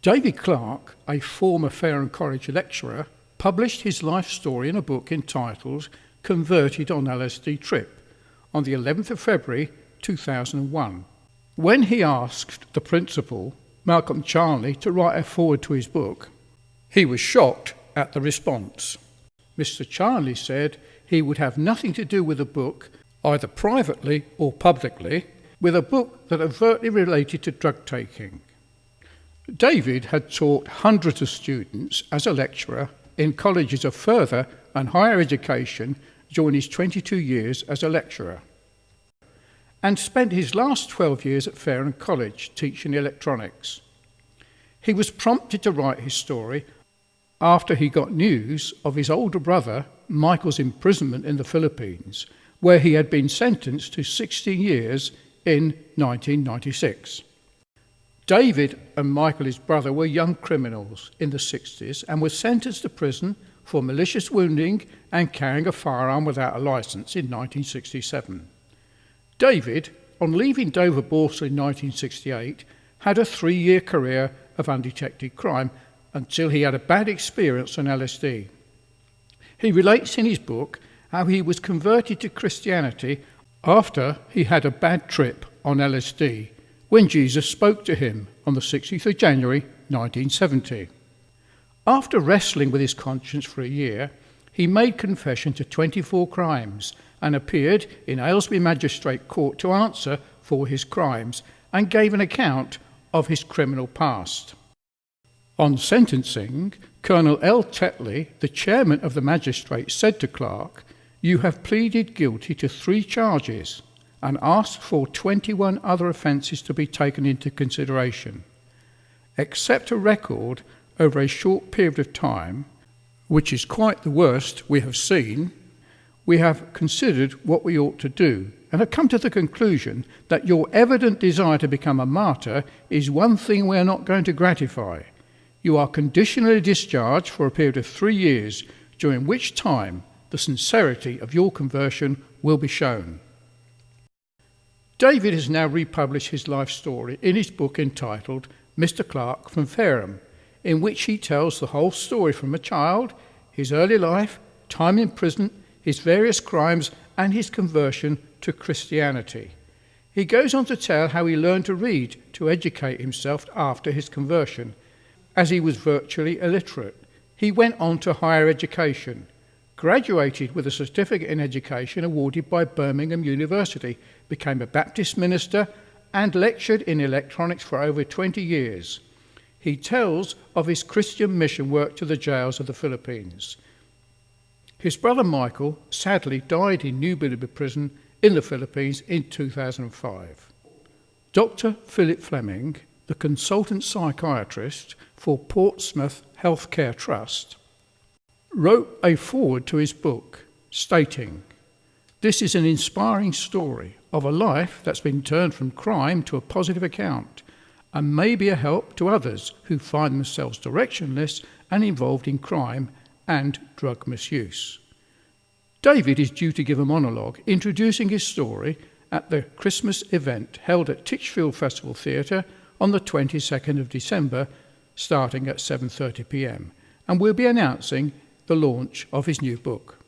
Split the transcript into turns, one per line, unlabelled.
David Clarke, a former Fareham College lecturer, published his life story in a book entitled Converted on LSD Trip on the 11th of February 2001. When he asked the principal, Malcolm Charnley, to write a foreword to his book, he was shocked at the response. Mr. Charnley said he would have nothing to do with a book, either privately or publicly, with a book that overtly related to drug taking. David had taught hundreds of students as a lecturer in colleges of further and higher education during his 22 years as a lecturer, and spent his last 12 years at Fareham College teaching electronics. He was prompted to write his story after he got news of his older brother Michael's imprisonment in the Philippines, where he had been sentenced to 16 years in 1996. David and Michael, his brother, were young criminals in the 60s and were sentenced to prison for malicious wounding and carrying a firearm without a licence in 1967. David, on leaving Dover Borstal in 1968, had a 3-year career of undetected crime until he had a bad experience on LSD. He relates in his book how he was converted to Christianity after he had a bad trip on LSD when Jesus spoke to him on the 16th of January 1970. After wrestling with his conscience for a year, he made confession to 24 crimes and appeared in Aylesbury Magistrate Court to answer for his crimes and gave an account of his criminal past. On sentencing, Colonel L. Tetley, the chairman of the magistrates, said to Clarke, "You have pleaded guilty to 3 charges and asked for 21 other offences to be taken into consideration. Accept a record over a short period of time, which is quite the worst we have seen. We have considered what we ought to do and have come to the conclusion that your evident desire to become a martyr is one thing we are not going to gratify. You are conditionally discharged for a period of 3 years, during which time the sincerity of your conversion will be shown." David has now republished his life story in his book entitled Mr. Clarke from Fareham, in which he tells the whole story from a child, his early life, time in prison, his various crimes, and his conversion to Christianity. He goes on to tell how he learned to read to educate himself after his conversion, as he was virtually illiterate. He went on to higher education, graduated with a certificate in education awarded by Birmingham University, became a Baptist minister, and lectured in electronics for over 20 years. He tells of his Christian mission work to the jails of the Philippines. His brother Michael sadly died in New Bilibid Prison in the Philippines in 2005. Dr. Philip Fleming, the consultant psychiatrist for Portsmouth Healthcare Trust, wrote a foreword to his book stating, "This is an inspiring story of a life that's been turned from crime to a positive account and may be a help to others who find themselves directionless and involved in crime and drug misuse." David is due to give a monologue introducing his story at the Christmas event held at Titchfield Festival Theatre on the 22nd of December, starting at 7:30 p.m, and we'll be announcing the launch of his new book.